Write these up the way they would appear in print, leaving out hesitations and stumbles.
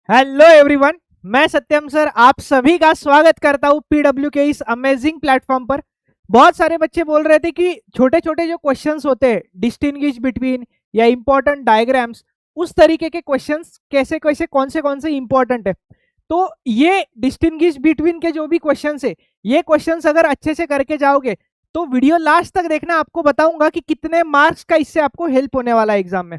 Hello everyone, मैं सत्यम sir आप सभी का स्वागत करता हूं पीडब्ल्यू के इस अमेजिंग प्लेटफॉर्म पर। बहुत सारे बच्चे बोल रहे थे कि छोटे छोटे जो क्वेश्चंस होते हैं डिस्टिंग्विश बिटवीन या इंपॉर्टेंट डायग्राम्स, उस तरीके के क्वेश्चंस कैसे कैसे कौन से इंपॉर्टेंट है। तो ये डिस्टिंग्विश बिटवीन के जो भी क्वेश्चंस है, ये क्वेश्चंस अगर अच्छे से करके जाओगे तो वीडियो लास्ट तक देखना, आपको बताऊंगा कि कितने मार्क्स का इससे आपको हेल्प होने वाला है एग्जाम में।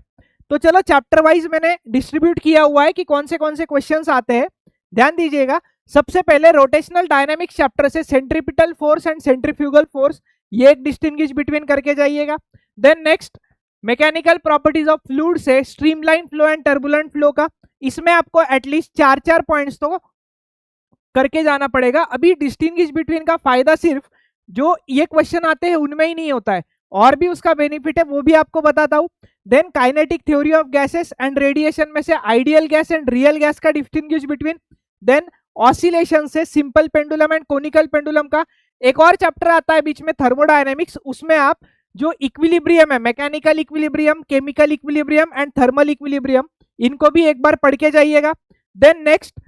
तो चलो चैप्टर वाइज मैंने डिस्ट्रीब्यूट किया हुआ है कि कौन से क्वेश्चंस आते हैं, ध्यान दीजिएगा। सबसे पहले रोटेशनल डायनामिक्स चैप्टर से centripetal force and centrifugal force, ये एक डिस्टिंग्विश बिटवीन करके जाइएगा। Then next mechanical properties of fluid से streamline flow and turbulent flow का, इसमें आपको एटलीस्ट 4 पॉइंट्स तो करके जाना पड़ेगा। अभी डिस्टिंग्विश बिटवीन का फायदा सिर्फ जो ये क्वेश्चन आते हैं उनमें ही नहीं होता है, और भी उसका बेनिफिट है, वो भी आपको बताता हूं। Then kinetic theory of gases and radiation में से ideal gas and real gas का डिस्टिंग्विश बिटवीन। देन ऑसिलेशन से simple pendulum and conical pendulum का। एक और चैप्टर आता है बीच में थर्मोडायनेमिक्स, उसमें आप जो इक्विलिब्रियम है, mechanical equilibrium, chemical equilibrium and thermal equilibrium, इनको भी एक बार पढ़ के जाइएगा। देन नेक्स्ट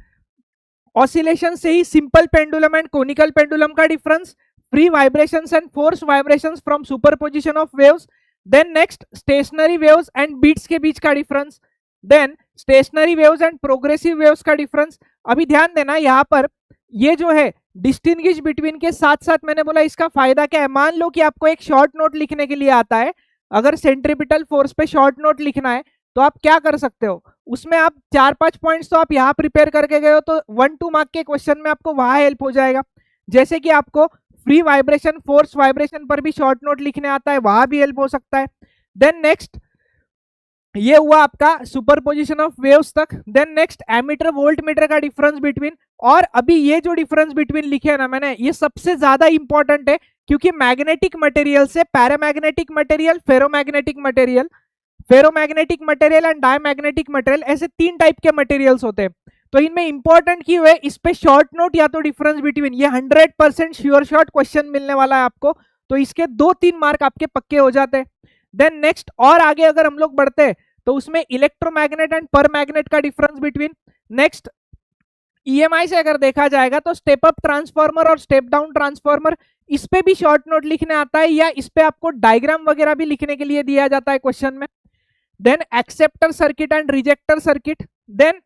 ऑसिलेशन से ही simple pendulum and conical pendulum का difference, free vibrations and force vibrations from superposition of waves. Then next stationary waves and beats के बीच का difference. Then stationary waves and progressive waves का difference. अभी ध्यान देना यहाँ पर, ये जो है डिस्टिंग्विश बिटवीन के साथ साथ मैंने बोला इसका फायदा क्या है। मान लो कि आपको एक शॉर्ट नोट लिखने के लिए आता है, अगर सेंट्रीपिटल फोर्स पे शॉर्ट नोट लिखना है तो आप क्या कर सकते हो, उसमें आप 4-5 पॉइंट्स तो आप यहाँ प्रिपेयर करके गए हो, तो 1-2 मार्क के क्वेश्चन में आपको वहां हेल्प हो जाएगा। जैसे कि आपको फ्री वाइब्रेशन फोर्स वाइब्रेशन पर भी शॉर्ट नोट लिखने आता है, वहां भी हेल्प हो सकता है। देन नेक्स्ट ये हुआ आपका सुपरपोजिशन ऑफ वेव्स तक। Then next ammeter voltmeter का डिफरेंस बिटवीन, और अभी ये जो डिफरेंस बिटवीन लिखे है ना मैंने, ये सबसे ज्यादा इंपॉर्टेंट है, क्योंकि मैग्नेटिक मटेरियल से paramagnetic material, ferromagnetic material, ferromagnetic material and diamagnetic material, ऐसे 3 टाइप के मटेरियल्स होते हैं। तो इनमें इंपॉर्टेंट क्यों है, इस पे शॉर्ट नोट या तो डिफरेंस बिटवीन, ये 100% श्योर शॉर्ट क्वेश्चन मिलने वाला है आपको, तो इसके 2-3 मार्क आपके पक्के हो जाते हैं। देन नेक्स्ट और आगे अगर हम लोग बढ़ते हैं तो उसमें इलेक्ट्रोमैग्नेट एंड पर मैग्नेट का डिफरेंस बिटवीन। नेक्स्ट ईएमआई से अगर देखा जाएगा तो स्टेप अप ट्रांसफार्मर और स्टेप डाउन ट्रांसफार्मर, इस पे भी शॉर्ट नोट लिखने आता है, या इस पे आपको डायग्राम वगैरह भी लिखने के लिए दिया जाता है क्वेश्चन में। Then acceptor circuit and rejector circuit. Then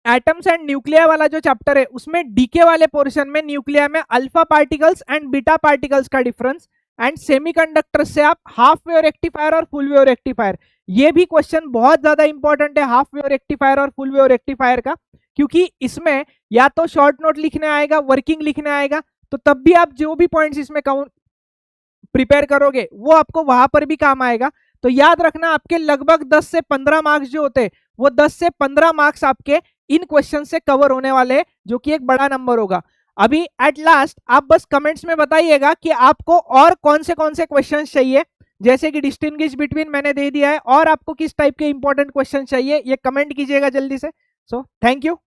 atoms and nuclei वाला जो चैप्टर है, उसमें डीके वाले पोर्शन में न्यूक्लिया में alpha particles and beta particles का डिफरेंस। एंड सेमीकंडक्टर से आप हाफ वेव रेक्टिफायर और फुल वेव रेक्टिफायर, ये भी क्वेश्चन बहुत ज्यादा इंपॉर्टेंट है हाफ वेव रेक्टिफायर और फुल वेव रेक्टिफायर का, क्योंकि इसमें या तो शॉर्ट नोट लिखने आएगा, वर्किंग लिखने आएगा, तो तब भी आप जो भी पॉइंट्स इसमें काउंट प्रिपेयर करोगे वो आपको वहां पर भी काम आएगा। तो याद रखना, आपके लगभग 10 से 15 मार्क्स जो होते हैं, वो 10 से 15 मार्क्स आपके इन क्वेश्चन से कवर होने वाले हैं, जो कि एक बड़ा नंबर होगा। अभी एट लास्ट आप बस कमेंट्स में बताइएगा कि आपको और कौन से क्वेश्चन चाहिए, जैसे कि डिस्टिंग्विश बिटवीन मैंने दे दिया है, और आपको किस टाइप के इंपॉर्टेंट क्वेश्चन चाहिए, ये कमेंट कीजिएगा जल्दी से। So thank you.